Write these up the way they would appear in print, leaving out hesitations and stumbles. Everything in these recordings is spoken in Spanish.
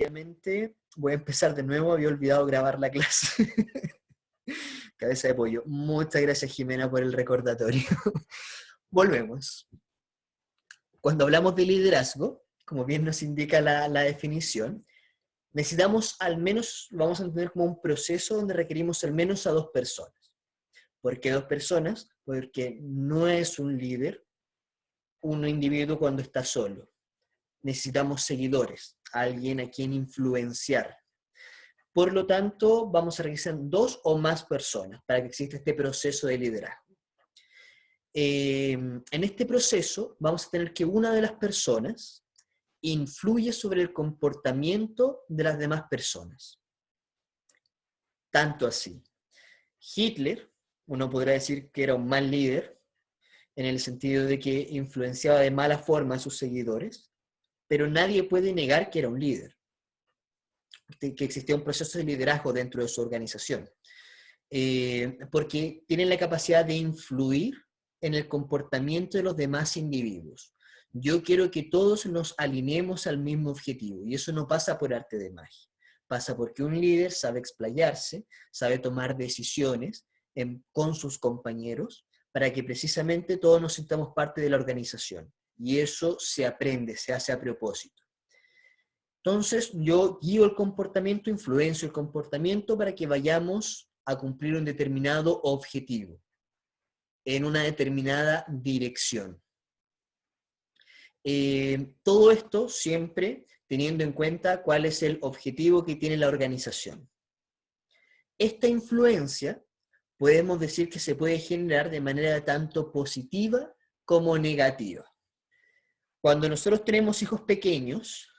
Obviamente voy a empezar de nuevo, había olvidado grabar la clase. Cabeza de pollo. Muchas gracias, Jimena, por el recordatorio. Volvemos. Cuando hablamos de liderazgo, como bien nos indica la definición, necesitamos al menos, lo vamos a entender como un proceso donde requerimos al menos a dos personas. ¿Por qué dos personas? Porque no es un líder un individuo cuando está solo. Necesitamos seguidores, alguien a quien influenciar. Por lo tanto, vamos a requerir dos o más personas para que exista este proceso de liderazgo. En este proceso vamos a tener que una de las personas influye sobre el comportamiento de las demás personas. Tanto así. Hitler, uno podrá decir que era un mal líder, en el sentido de que influenciaba de mala forma a sus seguidores, pero nadie puede negar que era un líder, que existía un proceso de liderazgo dentro de su organización, porque tienen la capacidad de influir en el comportamiento de los demás individuos. Yo quiero que todos nos alineemos al mismo objetivo, y eso no pasa por arte de magia, pasa porque un líder sabe explayarse, sabe tomar decisiones con sus compañeros, para que precisamente todos nos sintamos parte de la organización, y eso se aprende, se hace a propósito. Entonces, yo guío el comportamiento, influencio el comportamiento para que vayamos a cumplir un determinado objetivo, en una determinada dirección. Todo esto siempre teniendo en cuenta cuál es el objetivo que tiene la organización. Esta influencia, podemos decir que se puede generar de manera tanto positiva como negativa. Cuando nosotros tenemos hijos pequeños,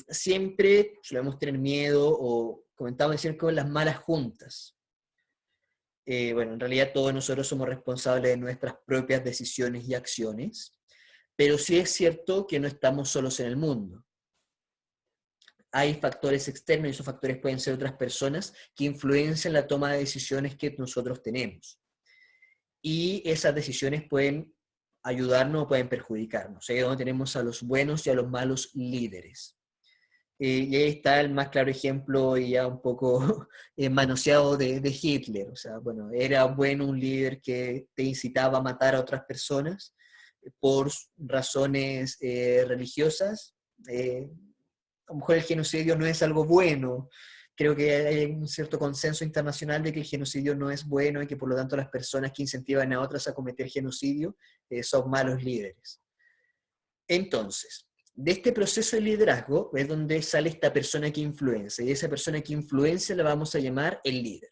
siempre solemos tener miedo o comentamos decir con las malas juntas. Bueno, en realidad todos nosotros somos responsables de nuestras propias decisiones y acciones, pero sí es cierto que no estamos solos en el mundo. Hay factores externos y esos factores pueden ser otras personas que influencian la toma de decisiones que nosotros tenemos. Y esas decisiones pueden ayudarnos o pueden perjudicarnos. Ahí es donde tenemos a los buenos y a los malos líderes. Y ahí está el más claro ejemplo y ya un poco manoseado de Hitler. O sea, bueno, era bueno un líder que te incitaba a matar a otras personas por razones religiosas. A lo mejor el genocidio no es algo bueno. Creo que hay un cierto consenso internacional de que el genocidio no es bueno y que por lo tanto las personas que incentivan a otras a cometer genocidio son malos líderes. Entonces, de este proceso de liderazgo es donde sale esta persona que influencia, y esa persona que influencia la vamos a llamar el líder.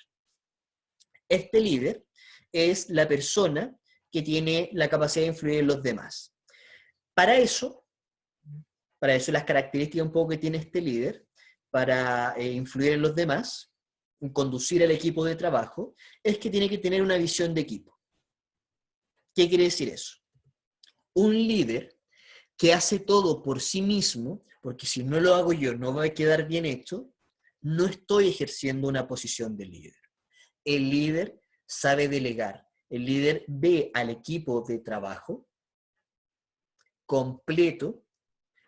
Este líder es la persona que tiene la capacidad de influir en los demás. Para eso las características un poco que tiene este líder, para influir en los demás, conducir al equipo de trabajo, es que tiene que tener una visión de equipo. ¿Qué quiere decir eso? Un líder que hace todo por sí mismo, porque si no lo hago yo no va a quedar bien hecho, no estoy ejerciendo una posición de líder. El líder sabe delegar, el líder ve al equipo de trabajo completo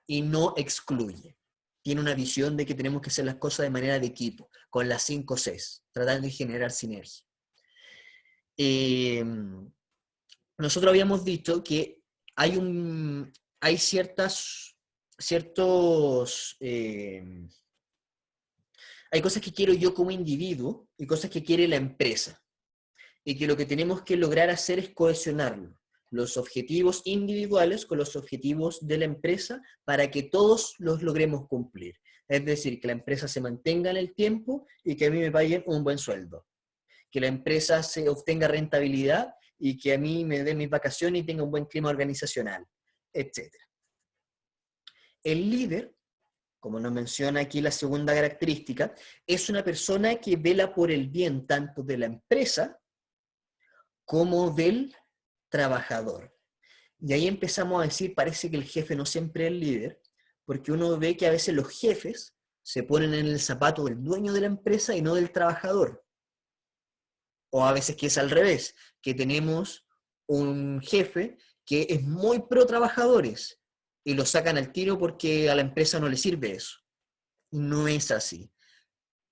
y no excluye. Tiene una visión de que tenemos que hacer las cosas de manera de equipo, con las 5 Cs, tratando de generar sinergia. Nosotros habíamos dicho que hay hay cosas que quiero yo como individuo y cosas que quiere la empresa. Y que lo que tenemos que lograr hacer es cohesionarlo. Los objetivos individuales con los objetivos de la empresa para que todos los logremos cumplir. Es decir, que la empresa se mantenga en el tiempo y que a mí me paguen un buen sueldo. Que la empresa se obtenga rentabilidad y que a mí me den mis vacaciones y tenga un buen clima organizacional, etc. El líder, como nos menciona aquí la segunda característica, es una persona que vela por el bien tanto de la empresa como del trabajador. Y ahí empezamos a decir, parece que el jefe no siempre es el líder, porque uno ve que a veces los jefes se ponen en el zapato del dueño de la empresa y no del trabajador. O a veces que es al revés, que tenemos un jefe que es muy pro trabajadores, y lo sacan al tiro porque a la empresa no le sirve eso. No es así.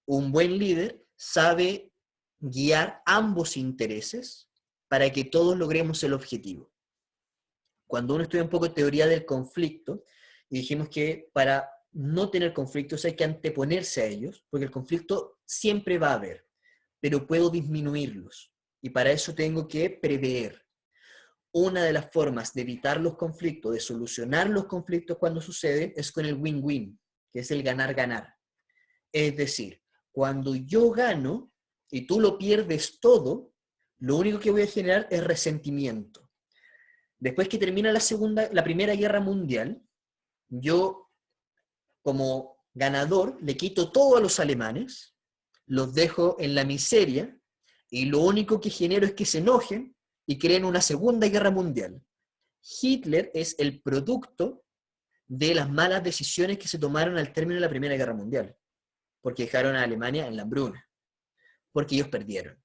Un buen líder sabe guiar ambos intereses para que todos logremos el objetivo. Cuando uno estudia un poco teoría del conflicto, dijimos que para no tener conflictos hay que anteponerse a ellos, porque el conflicto siempre va a haber, pero puedo disminuirlos. Y para eso tengo que prever. Una de las formas de evitar los conflictos, de solucionar los conflictos cuando suceden, es con el win-win, que es el ganar-ganar. Es decir, cuando yo gano y tú lo pierdes todo, lo único que voy a generar es resentimiento. Después que termina la Primera Guerra Mundial, yo como ganador le quito todo a los alemanes, los dejo en la miseria y lo único que genero es que se enojen y creen una Segunda Guerra Mundial. Hitler es el producto de las malas decisiones que se tomaron al término de la Primera Guerra Mundial, porque dejaron a Alemania en la hambruna, porque ellos perdieron.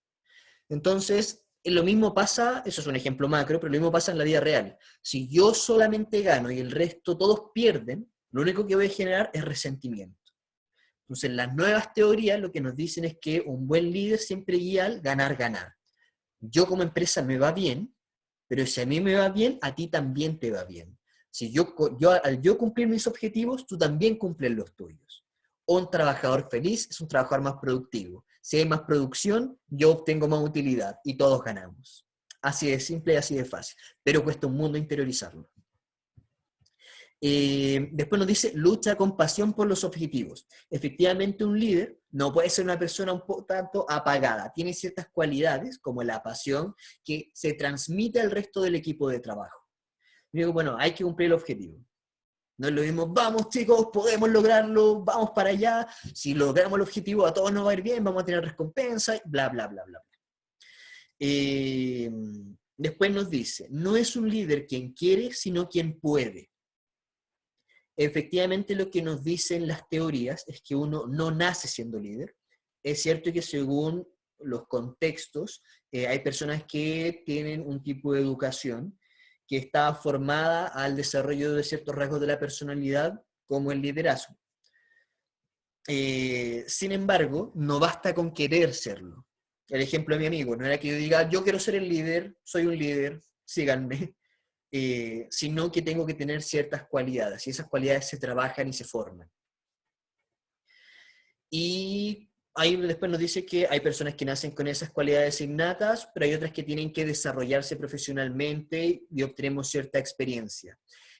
Entonces, lo mismo pasa, eso es un ejemplo macro, pero lo mismo pasa en la vida real. Si yo solamente gano y el resto todos pierden, lo único que voy a generar es resentimiento. Entonces, las nuevas teorías lo que nos dicen es que un buen líder siempre guía al ganar-ganar. Yo como empresa me va bien, pero si a mí me va bien, a ti también te va bien. Si al yo cumplir mis objetivos, tú también cumples los tuyos. Un trabajador feliz es un trabajador más productivo. Si hay más producción, yo obtengo más utilidad y todos ganamos. Así de simple y así de fácil. Pero cuesta un mundo interiorizarlo. Después nos dice, lucha con pasión por los objetivos. Efectivamente, un líder no puede ser una persona un poco tanto apagada. Tiene ciertas cualidades, como la pasión, que se transmite al resto del equipo de trabajo. Y digo, bueno, hay que cumplir el objetivo. No es lo mismo, vamos chicos, podemos lograrlo, vamos para allá. Si logramos el objetivo, a todos nos va a ir bien, vamos a tener recompensa, bla, bla, bla, bla. Después nos dice, no es un líder quien quiere, sino quien puede. Efectivamente, lo que nos dicen las teorías es que uno no nace siendo líder. Es cierto que según los contextos, hay personas que tienen un tipo de educación que está formada al desarrollo de ciertos rasgos de la personalidad, como el liderazgo. Sin embargo, no basta con querer serlo. El ejemplo de mi amigo, no era que yo diga, yo quiero ser el líder, soy un líder, síganme. Sino que tengo que tener ciertas cualidades, y esas cualidades se trabajan y se forman. Y ahí después nos dice que hay personas que nacen con esas cualidades innatas, pero hay otras que tienen que desarrollarse profesionalmente y obtenemos cierta experiencia.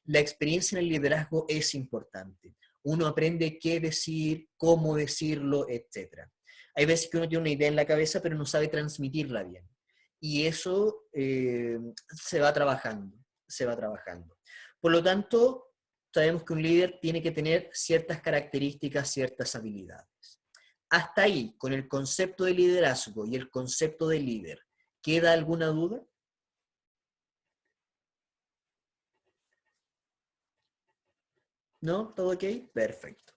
La experiencia en el liderazgo es importante. Uno aprende qué decir, cómo decirlo, etc. Hay veces que uno tiene una idea en la cabeza, pero no sabe transmitirla bien. Y eso se va trabajando. Por lo tanto, sabemos que un líder tiene que tener ciertas características, ciertas habilidades. Hasta ahí, con el concepto de liderazgo y el concepto de líder, ¿queda alguna duda? ¿No? ¿Todo ok? Perfecto.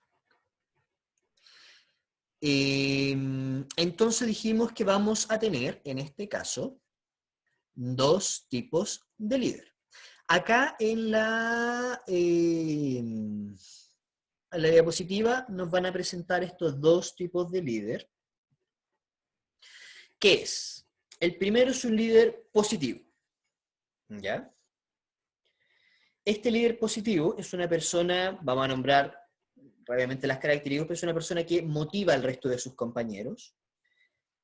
Entonces dijimos que vamos a tener, en este caso, dos tipos de líder. Acá en la diapositiva nos van a presentar estos dos tipos de líder. ¿Qué es? El primero es un líder positivo. ¿Ya? Este líder positivo es una persona, vamos a nombrar rápidamente las características, pero es una persona que motiva al resto de sus compañeros.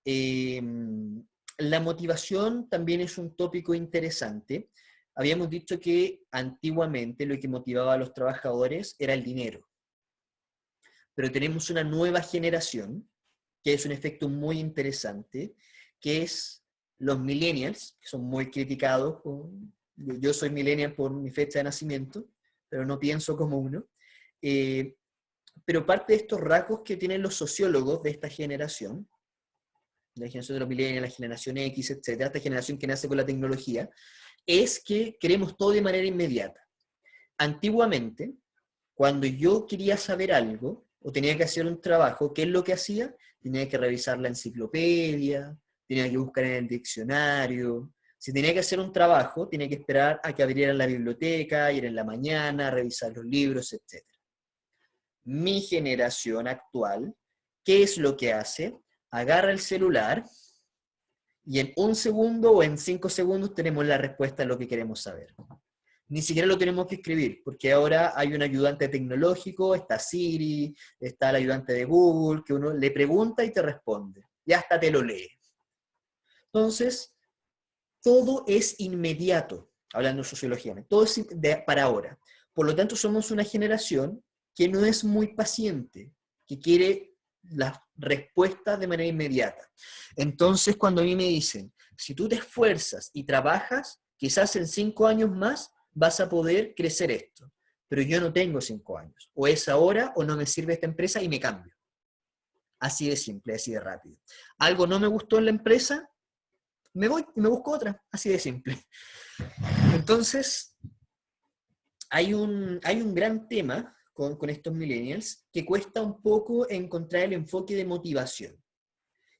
La motivación también es un tópico interesante. Habíamos dicho que antiguamente lo que motivaba a los trabajadores era el dinero. Pero tenemos una nueva generación, que es un efecto muy interesante, que es los millennials, que son muy criticados. Yo soy millennial por mi fecha de nacimiento, pero no pienso como uno. Pero parte de estos rasgos que tienen los sociólogos de esta generación, la generación de los millennials, la generación X, etcétera, esta generación que nace con la tecnología, es que queremos todo de manera inmediata. Antiguamente, cuando yo quería saber algo, o tenía que hacer un trabajo, ¿qué es lo que hacía? Tenía que revisar la enciclopedia, tenía que buscar en el diccionario, Si tenía que hacer un trabajo, tenía que esperar a que abrieran la biblioteca, ir en la mañana, revisar los libros, etc. Mi generación actual, ¿qué es lo que hace? Agarra el celular y en 1 segundo o en 5 segundos tenemos la respuesta a lo que queremos saber. Ni siquiera lo tenemos que escribir, porque ahora hay un ayudante tecnológico, está Siri, está el ayudante de Google, que uno le pregunta y te responde. Y hasta te lo lee. Entonces, todo es inmediato, hablando de sociología, todo es para ahora. Por lo tanto, somos una generación que no es muy paciente, que quiere las respuestas de manera inmediata. Entonces, cuando a mí me dicen, si tú te esfuerzas y trabajas, quizás en 5 años más vas a poder crecer esto. Pero yo no tengo 5 años. O es ahora o no me sirve esta empresa y me cambio. Así de simple, así de rápido. Algo no me gustó en la empresa, me voy y me busco otra. Así de simple. Entonces, hay un gran tema con estos millennials que cuesta un poco encontrar el enfoque de motivación.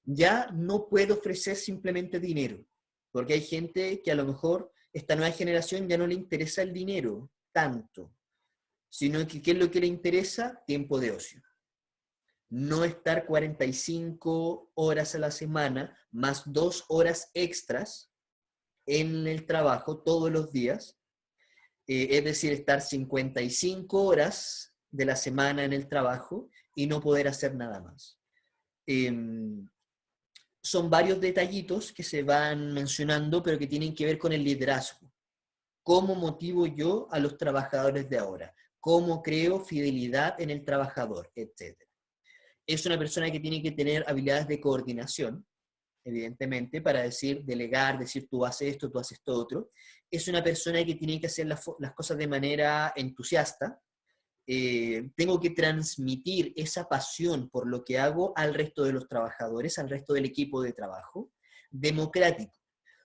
Ya no puedo ofrecer simplemente dinero, porque hay gente que a lo mejor esta nueva generación ya no le interesa el dinero tanto, sino que ¿qué es lo que le interesa? Tiempo de ocio. No estar 45 horas a la semana, más 2 horas extras en el trabajo todos los días, es decir, estar 55 horas de la semana en el trabajo y no poder hacer nada más. Son varios detallitos que se van mencionando, pero que tienen que ver con el liderazgo. ¿Cómo motivo yo a los trabajadores de ahora? ¿Cómo creo fidelidad en el trabajador? Etcétera. Es una persona que tiene que tener habilidades de coordinación, evidentemente, para decir, delegar, decir tú haces esto, tú haces esto otro. Es una persona que tiene que hacer las cosas de manera entusiasta. Tengo que transmitir esa pasión por lo que hago al resto de los trabajadores, al resto del equipo de trabajo. Democrático.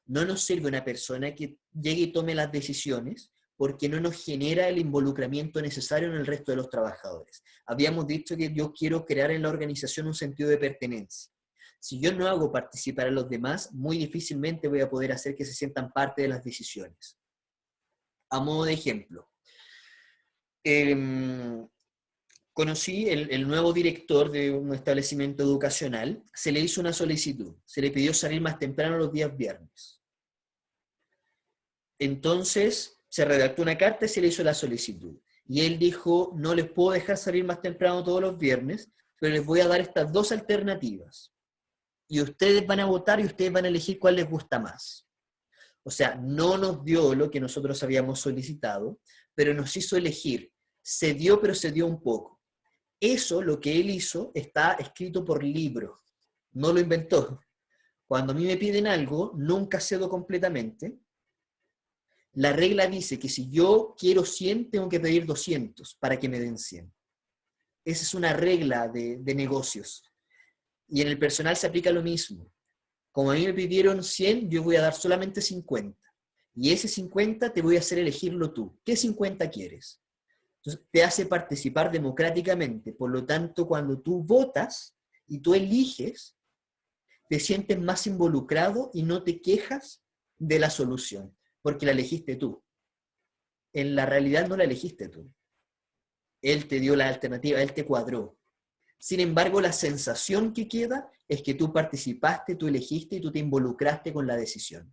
No nos sirve una persona que llegue y tome las decisiones porque no nos genera el involucramiento necesario en el resto de los trabajadores. Habíamos dicho que yo quiero crear en la organización un sentido de pertenencia. Si yo no hago participar a los demás, muy difícilmente voy a poder hacer que se sientan parte de las decisiones. A modo de ejemplo, conocí el nuevo director de un establecimiento educacional, se le hizo una solicitud, se le pidió salir más temprano los días viernes. Entonces se redactó una carta y se le hizo la solicitud. Y él dijo, no les puedo dejar salir más temprano todos los viernes, pero les voy a dar estas 2 alternativas. Y ustedes van a votar y ustedes van a elegir cuál les gusta más. O sea, no nos dio lo que nosotros habíamos solicitado, pero nos hizo elegir. Se dio, pero se dio un poco. Eso, lo que él hizo, está escrito por libro. No lo inventó. Cuando a mí me piden algo, nunca cedo completamente. La regla dice que si yo quiero 100, tengo que pedir 200 para que me den 100. Esa es una regla de negocios. Y en el personal se aplica lo mismo. Como a mí me pidieron 100, yo voy a dar solamente 50. Y ese 50 te voy a hacer elegirlo tú. ¿Qué 50 quieres? Entonces, te hace participar democráticamente. Por lo tanto, cuando tú votas y tú eliges, te sientes más involucrado y no te quejas de la solución, porque la elegiste tú. En la realidad no la elegiste tú. Él te dio la alternativa, él te cuadró. Sin embargo, la sensación que queda es que tú participaste, tú elegiste y tú te involucraste con la decisión.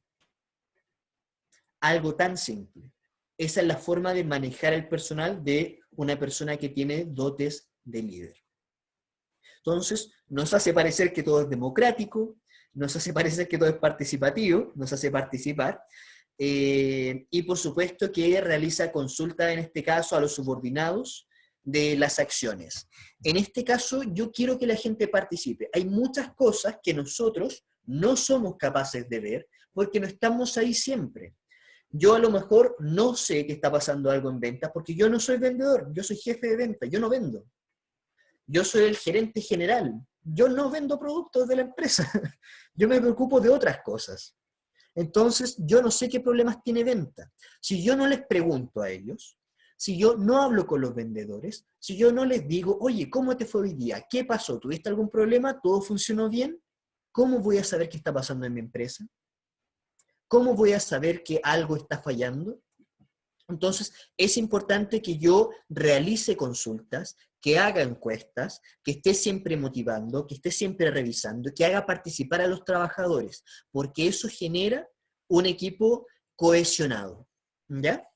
Algo tan simple. Esa es la forma de manejar el personal de una persona que tiene dotes de líder. Entonces, nos hace parecer que todo es democrático, nos hace parecer que todo es participativo, nos hace participar, y por supuesto que realiza consulta, en este caso, a los subordinados de las acciones. En este caso, yo quiero que la gente participe. Hay muchas cosas que nosotros no somos capaces de ver porque no estamos ahí siempre. Yo a lo mejor no sé que está pasando algo en ventas porque yo no soy vendedor, yo soy jefe de ventas, yo no vendo. Yo soy el gerente general, yo no vendo productos de la empresa, yo me preocupo de otras cosas. Entonces, yo no sé qué problemas tiene venta. Si yo no les pregunto a ellos, si yo no hablo con los vendedores, si yo no les digo, oye, ¿cómo te fue hoy día? ¿Qué pasó? ¿Tuviste algún problema? ¿Todo funcionó bien? ¿Cómo voy a saber qué está pasando en mi empresa? ¿Cómo voy a saber que algo está fallando? Entonces, es importante que yo realice consultas, que haga encuestas, que esté siempre motivando, que esté siempre revisando, que haga participar a los trabajadores, porque eso genera un equipo cohesionado. ¿Ya?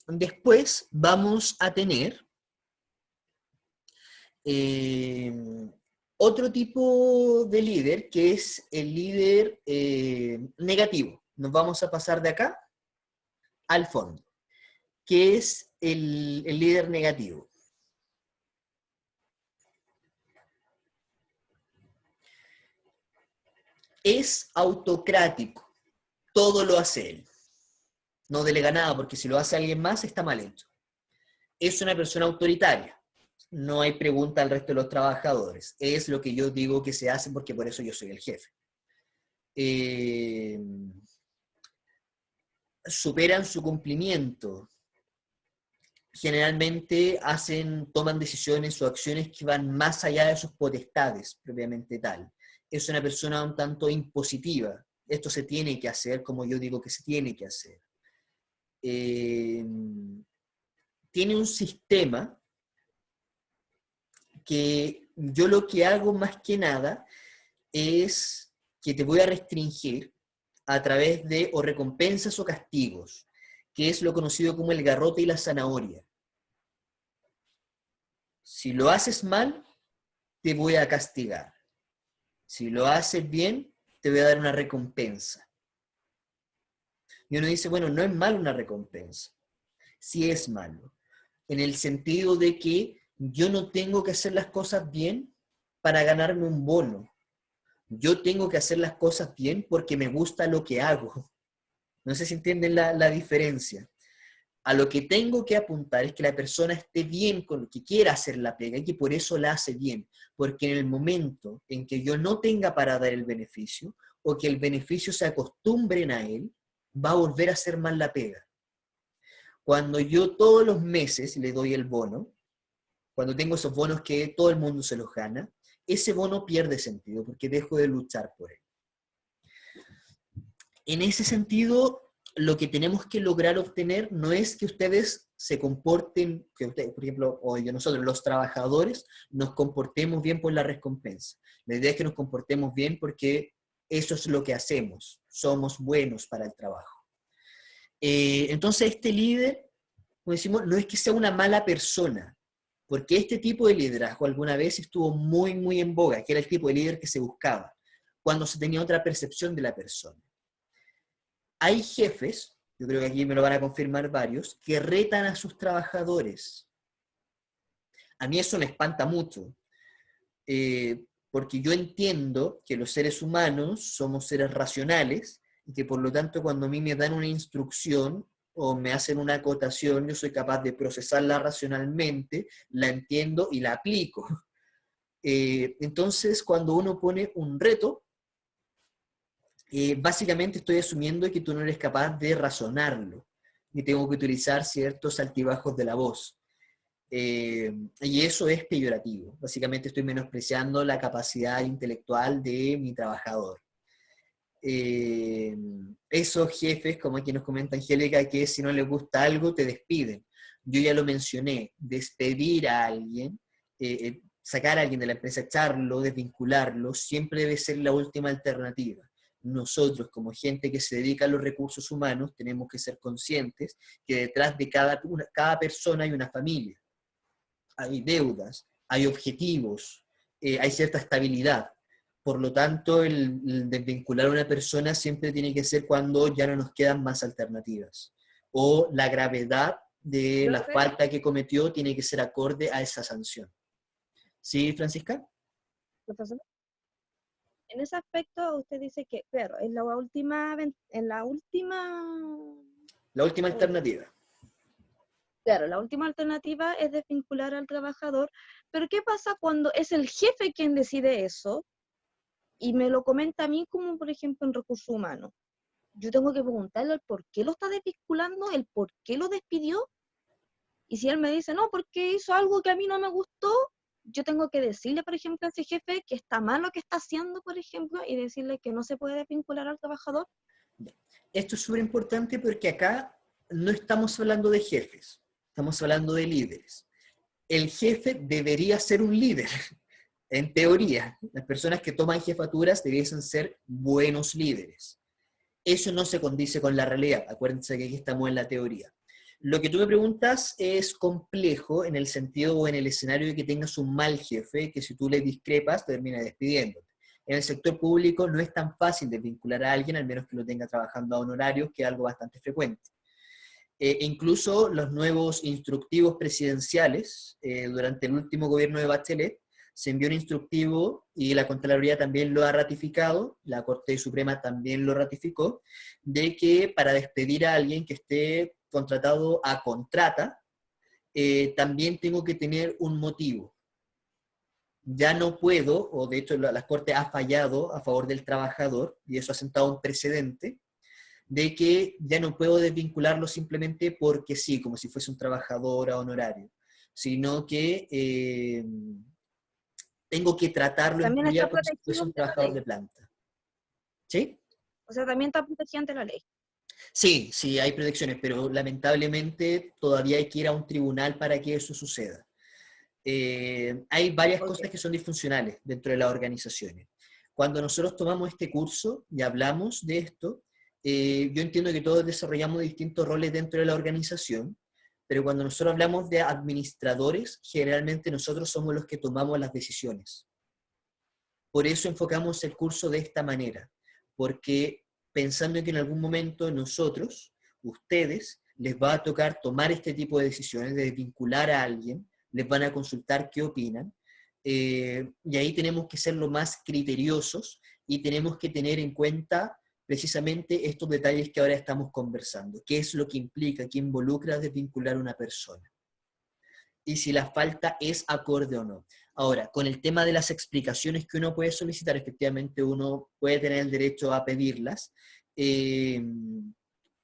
Después vamos a tener otro tipo de líder, que es el líder negativo. Nos vamos a pasar de acá al fondo, que es el líder negativo. Es autocrático, todo lo hace él. No delega nada, porque si lo hace alguien más está mal hecho. Es una persona autoritaria. No hay pregunta al resto de los trabajadores. Es lo que yo digo que se hace porque por eso yo soy el jefe. Superan su cumplimiento. Generalmente toman decisiones o acciones que van más allá de sus potestades, propiamente tal. Es una persona un tanto impositiva. Esto se tiene que hacer como yo digo que se tiene que hacer. Tiene un sistema que yo lo que hago más que nada es que te voy a restringir a través de o recompensas o castigos, que es lo conocido como el garrote y la zanahoria. Si lo haces mal, te voy a castigar. Si lo haces bien, te voy a dar una recompensa. Y uno dice, bueno, no es malo una recompensa. Sí es malo. En el sentido de que yo no tengo que hacer las cosas bien para ganarme un bono. Yo tengo que hacer las cosas bien porque me gusta lo que hago. No sé si entienden la diferencia. A lo que tengo que apuntar es que la persona esté bien con lo que quiera hacer la pega y que por eso la hace bien. Porque en el momento en que yo no tenga para dar el beneficio o que el beneficio se acostumbren a él, va a volver a hacer mal la pega. Cuando yo todos los meses le doy el bono, cuando tengo esos bonos que todo el mundo se los gana, ese bono pierde sentido porque dejo de luchar por él. En ese sentido, lo que tenemos que lograr obtener no es que ustedes se comporten, que ustedes, por ejemplo, o nosotros los trabajadores, nos comportemos bien por la recompensa. La idea es que nos comportemos bien porque eso es lo que hacemos, somos buenos para el trabajo. Entonces este líder, como decimos, no es que sea una mala persona, porque este tipo de liderazgo alguna vez estuvo muy, muy en boga, que era el tipo de líder que se buscaba, cuando se tenía otra percepción de la persona. Hay jefes, yo creo que aquí me lo van a confirmar varios, que retan a sus trabajadores. A mí eso me espanta mucho, porque yo entiendo que los seres humanos somos seres racionales y que por lo tanto cuando a mí me dan una instrucción o me hacen una acotación, yo soy capaz de procesarla racionalmente, la entiendo y la aplico. Entonces, cuando uno pone un reto, básicamente estoy asumiendo que tú no eres capaz de razonarlo, y tengo que utilizar ciertos altibajos de la voz. Y eso es peyorativo. Básicamente estoy menospreciando la capacidad intelectual de mi trabajador. Esos jefes, como aquí nos comenta Angélica, que si no les gusta algo te despiden. Yo ya lo mencioné, despedir a alguien, sacar a alguien de la empresa, echarlo, desvincularlo, siempre debe ser la última alternativa. Nosotros, como gente que se dedica a los recursos humanos, tenemos que ser conscientes que detrás de cada persona hay una familia, hay deudas, hay objetivos, hay cierta estabilidad. Por lo tanto, el desvincular a una persona siempre tiene que ser cuando ya no nos quedan más alternativas. O la gravedad de la falta que cometió tiene que ser acorde a esa sanción. ¿Sí, Francisca? Profesor, en ese aspecto usted dice que, claro, es la última, La última alternativa. claro, la última alternativa es desvincular al trabajador, pero ¿qué pasa cuando es el jefe quien decide eso y me lo comenta a mí como, por ejemplo, en recursos humanos? Yo tengo que preguntarle el por qué lo está desvinculando, el por qué lo despidió, y si él me dice, no, porque hizo algo que a mí no me gustó, yo tengo que decirle, por ejemplo, a ese jefe que está mal lo que está haciendo, por ejemplo, y decirle que no se puede desvincular al trabajador. Esto es súper importante porque acá no estamos hablando de jefes, estamos hablando de líderes. El jefe debería ser un líder, en teoría. Las personas que toman jefaturas debiesen ser buenos líderes. Eso no se condice con la realidad. Acuérdense que aquí estamos en la teoría. Lo que tú me preguntas es complejo en el sentido o en el escenario de que tengas un mal jefe, que si tú le discrepas, te termina despidiéndote. En el sector público no es tan fácil desvincular a alguien, al menos que lo tenga trabajando a honorarios, que es algo bastante frecuente. Incluso los nuevos instructivos presidenciales, durante el último gobierno de Bachelet, se envió un instructivo y la Contraloría también lo ha ratificado, la Corte Suprema también lo ratificó, de que para despedir a alguien que esté contratado a contrata, también tengo que tener un motivo. Ya no puedo, o de hecho la Corte ha fallado a favor del trabajador, y eso ha sentado un precedente, de que ya no puedo desvincularlo simplemente porque sí, como si fuese un trabajador a honorario, sino que tengo que tratarlo en También está teoría como si protegido fuese un ante la trabajador ley. de planta. ¿Sí? O sea, también está protegido ante la ley. Sí, sí, hay protecciones, pero lamentablemente todavía hay que ir a un tribunal para que eso suceda. Hay varias Ok. cosas que son disfuncionales dentro de las organizaciones. Cuando nosotros tomamos este curso y hablamos de esto, yo entiendo que todos desarrollamos distintos roles dentro de la organización, pero cuando nosotros hablamos de administradores, generalmente nosotros somos los que tomamos las decisiones. Por eso enfocamos el curso de esta manera, porque pensando en que en algún momento nosotros, ustedes, les va a tocar tomar este tipo de decisiones, de vincular a alguien, les van a consultar qué opinan, y ahí tenemos que ser lo más criteriosos y tenemos que tener en cuenta precisamente estos detalles que ahora estamos conversando, qué es lo que implica, qué involucra desvincular a una persona y si la falta es acorde o no. Ahora, con el tema de las explicaciones que uno puede solicitar, efectivamente uno puede tener el derecho a pedirlas, eh,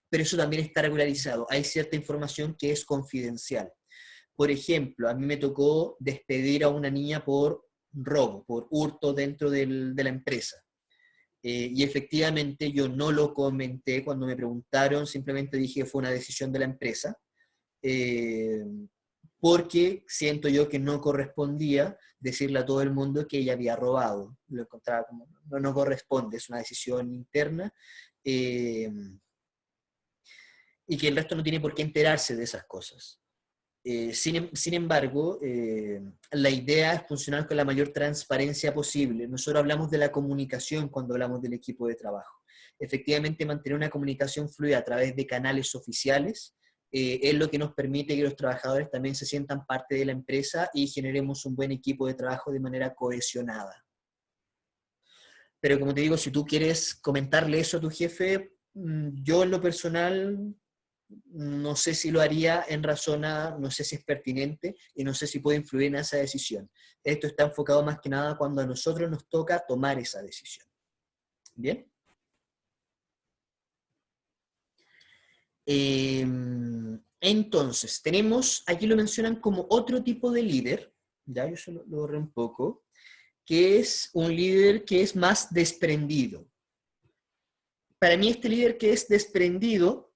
pero eso también está regularizado. Hay cierta información que es confidencial. Por ejemplo, a mí me tocó despedir a una niña por robo, por hurto dentro de la empresa. Y efectivamente yo no lo comenté cuando me preguntaron, simplemente dije que fue una decisión de la empresa. Eh, Porque siento yo que no correspondía decirle a todo el mundo que ella había robado. Lo encontraba como, no corresponde, es una decisión interna, eh, y que el resto no tiene por qué enterarse de esas cosas. Sin embargo, la idea es funcionar con la mayor transparencia posible. Nosotros hablamos de la comunicación cuando hablamos del equipo de trabajo. Efectivamente, mantener una comunicación fluida a través de canales oficiales es lo que nos permite que los trabajadores también se sientan parte de la empresa y generemos un buen equipo de trabajo de manera cohesionada. Pero como te digo, si tú quieres comentarle eso a tu jefe, yo en lo personal no sé si lo haría en razón a, no sé si es pertinente y no sé si puede influir en esa decisión. Esto está enfocado más que nada cuando a nosotros nos toca tomar esa decisión. ¿Bien? Entonces, tenemos, aquí lo mencionan como otro tipo de líder, ya yo se lo borré un poco, que es un líder que es más desprendido. Para mí este líder que es desprendido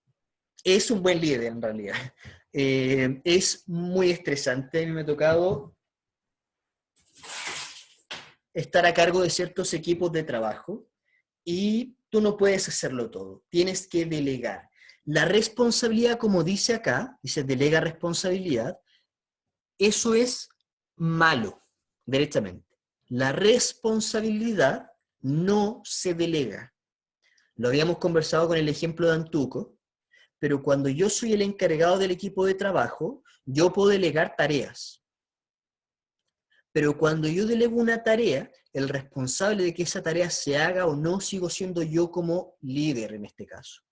es un buen líder en realidad. Es muy estresante, a mí me ha tocado estar a cargo de ciertos equipos de trabajo y tú no puedes hacerlo todo, tienes que delegar. La responsabilidad, como dice acá, dice delega responsabilidad, eso es malo, derechamente. La responsabilidad no se delega. Lo habíamos conversado con el ejemplo de Antuco, pero cuando yo soy el encargado del equipo de trabajo, yo puedo delegar tareas. Pero cuando yo delego una tarea, el responsable de que esa tarea se haga o no sigo siendo yo como líder en este caso.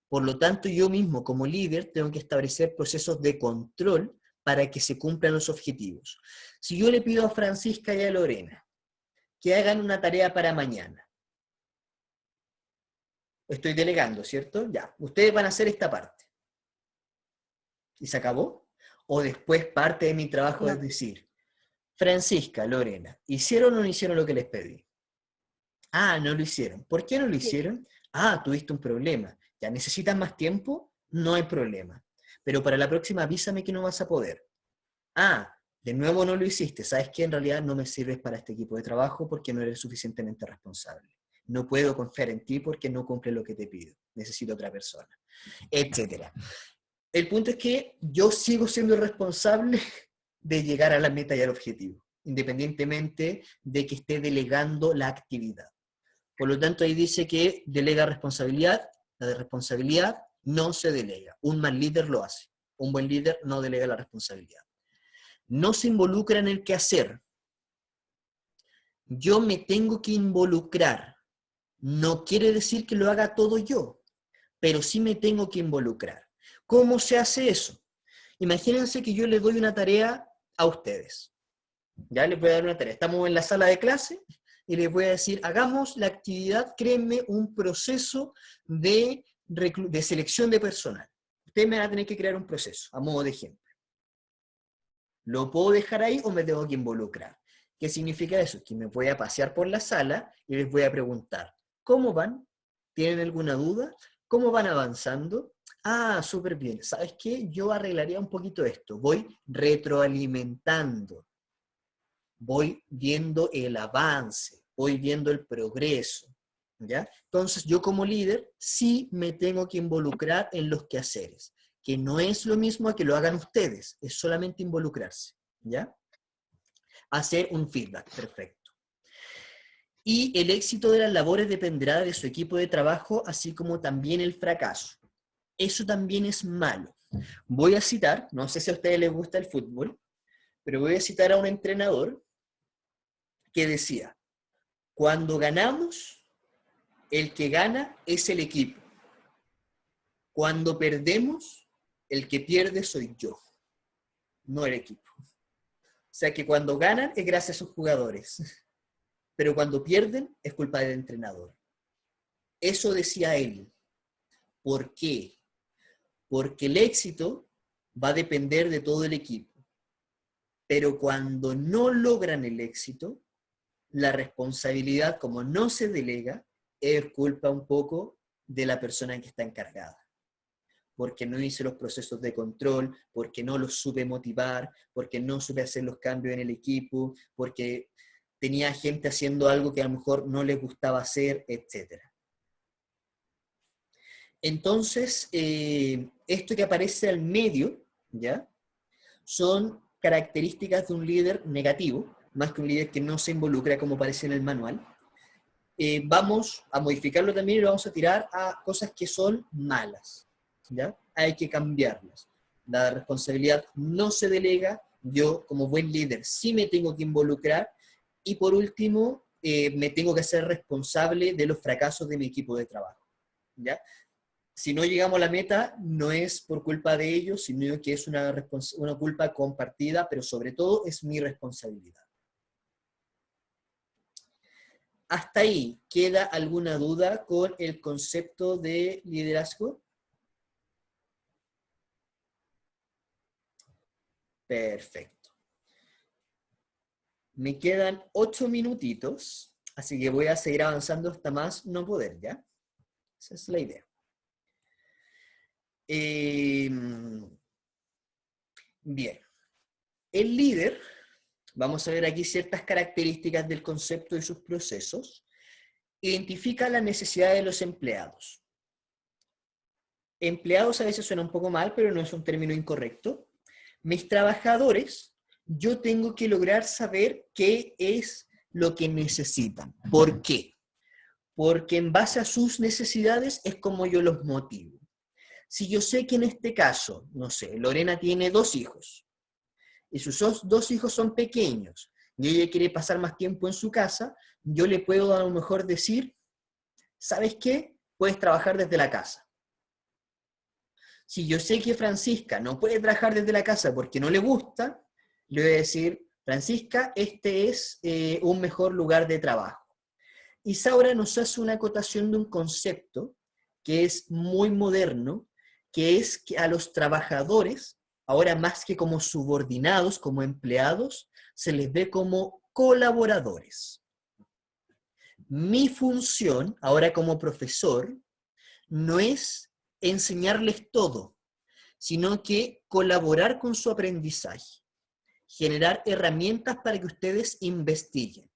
Por lo tanto, yo mismo como líder tengo que establecer procesos de control para que se cumplan los objetivos. Si yo le pido a Francisca y a Lorena que hagan una tarea para mañana, estoy delegando, ¿cierto? Ya, ustedes van a hacer esta parte. ¿Y se acabó? O después parte de mi trabajo es No. decir, Francisca, Lorena, ¿hicieron o no hicieron lo que les pedí? Ah, no lo hicieron. ¿Por qué no lo Sí. hicieron? Ah, tuviste un problema. ¿Ya necesitan más tiempo? No hay problema. Pero para la próxima avísame que no vas a poder. Ah, de nuevo no lo hiciste. ¿Sabes qué? En realidad no me sirves para este equipo de trabajo porque no eres suficientemente responsable. No puedo confiar en ti porque no cumple lo que te pido. Necesito otra persona. Etcétera. El punto es que yo sigo siendo el responsable de llegar a la meta y al objetivo, independientemente de que esté delegando la actividad. Por lo tanto, ahí dice que delega responsabilidad. La de responsabilidad no se delega. Un mal líder lo hace. Un buen líder no delega la responsabilidad. No se involucra en el quehacer. Yo me tengo que involucrar. No quiere decir que lo haga todo yo, pero sí me tengo que involucrar. ¿Cómo se hace eso? Imagínense que yo les doy una tarea a ustedes. Ya les voy a dar una tarea. Estamos en la sala de clase y les voy a decir, hagamos la actividad, créenme, un proceso de selección de personal. Ustedes me van a tener que crear un proceso, a modo de ejemplo. ¿Lo puedo dejar ahí o me tengo que involucrar? ¿Qué significa eso? Que me voy a pasear por la sala y les voy a preguntar, ¿cómo van? ¿Tienen alguna duda? ¿Cómo van avanzando? Ah, súper bien. ¿Sabes qué? Yo arreglaría un poquito esto. Voy retroalimentando. Voy viendo el avance, voy viendo el progreso, ¿ya? Entonces, yo como líder sí me tengo que involucrar en los quehaceres, que no es lo mismo a que lo hagan ustedes, es solamente involucrarse, ¿ya? Hacer un feedback, perfecto. Y el éxito de las labores dependerá de su equipo de trabajo, así como también el fracaso. Eso también es malo. Voy a citar, no sé si a ustedes les gusta el fútbol, pero voy a citar a un entrenador que decía, cuando ganamos, el que gana es el equipo. Cuando perdemos, el que pierde soy yo, no el equipo. O sea que cuando ganan es gracias a sus jugadores, pero cuando pierden es culpa del entrenador. Eso decía él. ¿Por qué? Porque el éxito va a depender de todo el equipo. Pero cuando no logran el éxito, la responsabilidad, como no se delega, es culpa un poco de la persona que está encargada. Porque no hice los procesos de control, porque no los supe motivar, porque no supe hacer los cambios en el equipo, porque tenía gente haciendo algo que a lo mejor no les gustaba hacer, etc. Entonces, esto que aparece al medio, ¿ya? Son características de un líder negativo, más que un líder que no se involucra como aparece en el manual. Vamos a modificarlo también y lo vamos a tirar a cosas que son malas, ¿ya? Hay que cambiarlas. La responsabilidad no se delega, yo como buen líder sí me tengo que involucrar y por último me tengo que hacer responsable de los fracasos de mi equipo de trabajo, ¿ya? Si no llegamos a la meta, no es por culpa de ellos, sino que es una culpa compartida, pero sobre todo es mi responsabilidad. ¿Hasta ahí queda alguna duda con el concepto de liderazgo? Perfecto. Me quedan 8 minutitos, así que voy a seguir avanzando hasta más no poder, ¿ya? Esa es la idea. Bien. El líder, vamos a ver aquí ciertas características del concepto y sus procesos, identifica las necesidades de los empleados. Empleados a veces suena un poco mal, pero no es un término incorrecto. Mis trabajadores, yo tengo que lograr saber qué es lo que necesitan. ¿Por qué? Porque en base a sus necesidades es como yo los motivo. Si yo sé que en este caso, no sé, Lorena tiene 2 hijos, y sus 2 hijos son pequeños, y ella quiere pasar más tiempo en su casa, yo le puedo a lo mejor decir, ¿sabes qué? Puedes trabajar desde la casa. Si yo sé que Francisca no puede trabajar desde la casa porque no le gusta, le voy a decir, Francisca, este es un mejor lugar de trabajo. Y Saura nos hace una acotación de un concepto que es muy moderno, que es que a los trabajadores, ahora más que como subordinados, como empleados, se les ve como colaboradores. Mi función, ahora como profesor, no es enseñarles todo, sino que colaborar con su aprendizaje, generar herramientas para que ustedes investiguen.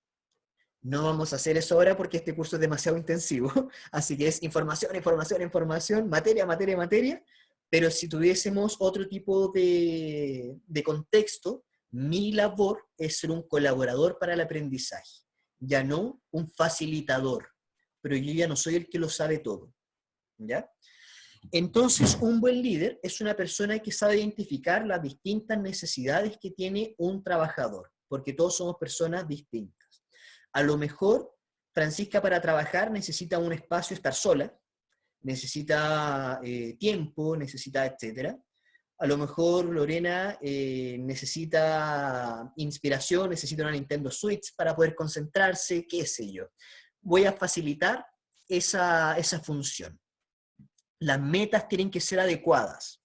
No vamos a hacer eso ahora porque este curso es demasiado intensivo, así que es información, información, información, materia, materia, materia, pero si tuviésemos otro tipo de contexto, mi labor es ser un colaborador para el aprendizaje, ya no un facilitador, pero yo ya no soy el que lo sabe todo, ¿ya? Entonces, un buen líder es una persona que sabe identificar las distintas necesidades que tiene un trabajador, porque todos somos personas distintas. A lo mejor, Francisca para trabajar necesita un espacio, estar sola, necesita tiempo, necesita etcétera. A lo mejor Lorena necesita inspiración, necesita una Nintendo Switch para poder concentrarse, qué sé yo. Voy a facilitar esa función. Las metas tienen que ser adecuadas.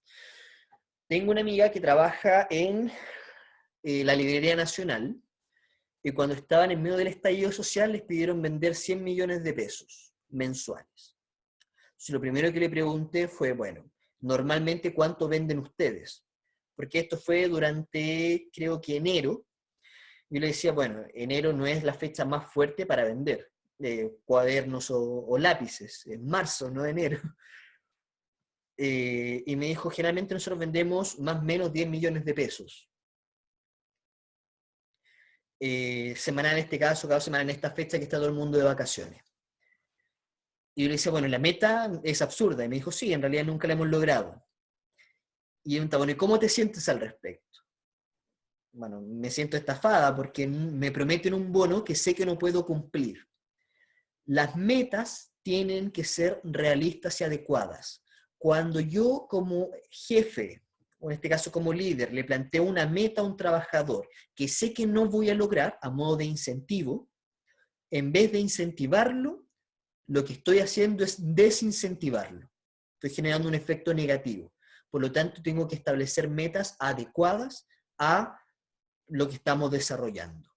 Tengo una amiga que trabaja en la Librería Nacional y cuando estaban en medio del estallido social les pidieron vender 100 millones de pesos mensuales. Entonces, lo primero que le pregunté fue, bueno, normalmente ¿cuánto venden ustedes? Porque esto fue durante, creo que enero. Yo le decía, bueno, enero no es la fecha más fuerte para vender cuadernos o lápices, en marzo, no enero. Y me dijo, generalmente nosotros vendemos más o menos 10 millones de pesos. Semanal en este caso, cada semana en esta fecha que está todo el mundo de vacaciones. Y yo le decía, bueno, la meta es absurda. Y me dijo, sí, en realidad nunca la hemos logrado. Y yo me preguntaba, bueno, ¿y cómo te sientes al respecto? Bueno, me siento estafada porque me prometen un bono que sé que no puedo cumplir. Las metas tienen que ser realistas y adecuadas. Cuando yo como jefe, o en este caso como líder, le planteo una meta a un trabajador que sé que no voy a lograr a modo de incentivo, en vez de incentivarlo, lo que estoy haciendo es desincentivarlo. Estoy generando un efecto negativo. Por lo tanto, tengo que establecer metas adecuadas a lo que estamos desarrollando.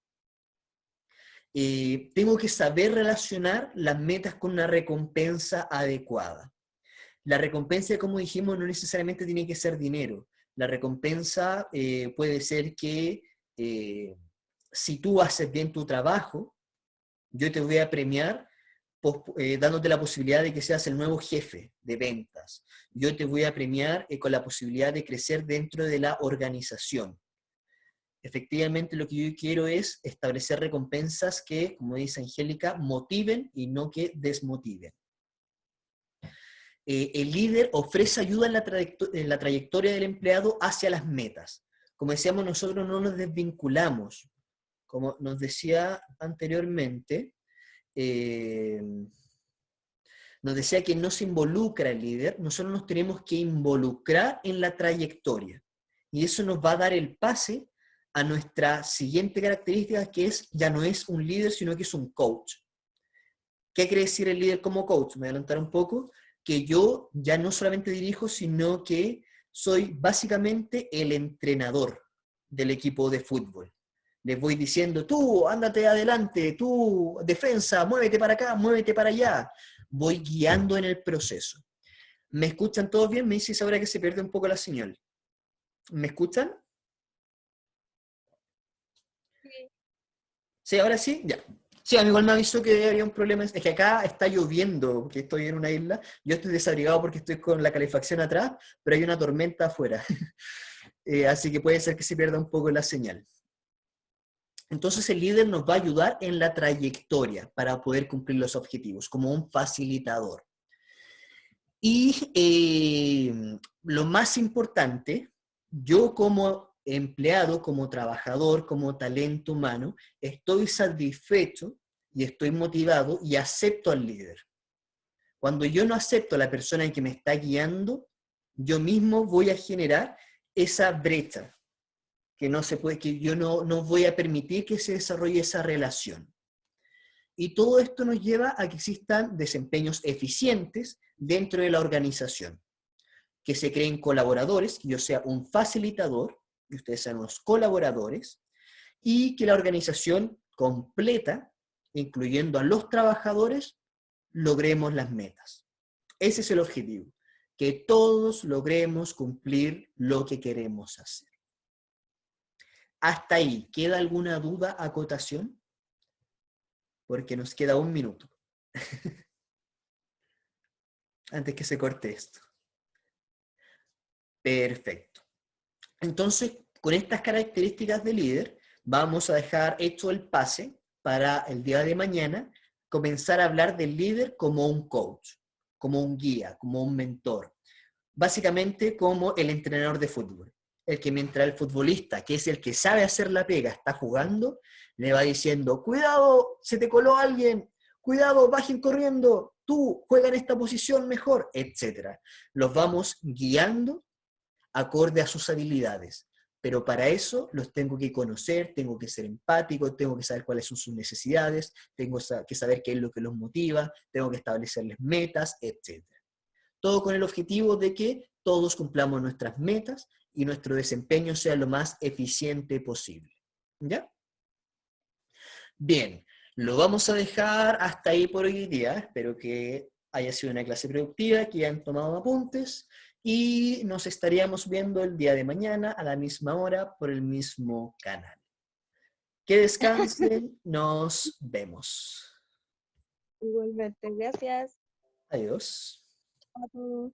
Tengo que saber relacionar las metas con una recompensa adecuada. La recompensa, como dijimos, no necesariamente tiene que ser dinero. La recompensa puede ser que si tú haces bien tu trabajo, yo te voy a premiar dándote la posibilidad de que seas el nuevo jefe de ventas. Yo te voy a premiar con la posibilidad de crecer dentro de la organización. Efectivamente, lo que yo quiero es establecer recompensas que, como dice Angélica, motiven y no que desmotiven. El líder ofrece ayuda en la trayectoria del empleado hacia las metas. Como decíamos, nosotros no nos desvinculamos. Como nos decía anteriormente, nos decía que no se involucra el líder, nosotros nos tenemos que involucrar en la trayectoria. Y eso nos va a dar el pase a nuestra siguiente característica, que es, ya no es un líder, sino que es un coach. ¿Qué quiere decir el líder como coach? Me voy a adelantar un poco, que yo ya no solamente dirijo, sino que soy básicamente el entrenador del equipo de fútbol. Les voy diciendo, tú, ándate adelante, tú, defensa, muévete para acá, muévete para allá. Voy guiando en el proceso. ¿Me escuchan todos bien? Me dices ahora que se pierde un poco la señal. ¿Me escuchan? ¿Sí, ahora sí? Ya. Sí, a mí igual me avisó que había un problema. Es que acá está lloviendo, porque estoy en una isla. Yo estoy desabrigado porque estoy con la calefacción atrás, pero hay una tormenta afuera. Así que puede ser que se pierda un poco la señal. Entonces el líder nos va a ayudar en la trayectoria para poder cumplir los objetivos, como un facilitador. Y lo más importante, yo como empleado, como trabajador, como talento humano, estoy satisfecho y estoy motivado y acepto al líder. Cuando yo no acepto a la persona que me está guiando, yo mismo voy a generar esa brecha que no se puede, que yo no voy a permitir que se desarrolle esa relación. Y todo esto nos lleva a que existan desempeños eficientes dentro de la organización. que se creen colaboradores, que yo sea un facilitador y ustedes sean unos colaboradores, y que la organización completa, incluyendo a los trabajadores, logremos las metas. Ese es el objetivo, que todos logremos cumplir lo que queremos hacer. Hasta ahí, ¿queda alguna duda, acotación? Porque nos queda 1 minuto. Antes que se corte esto. Perfecto. Entonces, con estas características de líder, vamos a dejar hecho el pase para el día de mañana, comenzar a hablar del líder como un coach, como un guía, como un mentor. Básicamente como el entrenador de fútbol. El que mientras el futbolista, que es el que sabe hacer la pega, está jugando, le va diciendo, cuidado, se te coló alguien, cuidado, bajen corriendo, tú juega en esta posición mejor, etc. Los vamos guiando acorde a sus habilidades. Pero para eso los tengo que conocer, tengo que ser empático, tengo que saber cuáles son sus necesidades, tengo que saber qué es lo que los motiva, tengo que establecerles metas, etc. Todo con el objetivo de que todos cumplamos nuestras metas y nuestro desempeño sea lo más eficiente posible. ¿Ya? Bien, lo vamos a dejar hasta ahí por hoy día. Espero que haya sido una clase productiva, que hayan tomado apuntes y nos estaríamos viendo el día de mañana a la misma hora por el mismo canal. Que descansen, nos vemos. Igualmente, gracias. Adiós. A todos.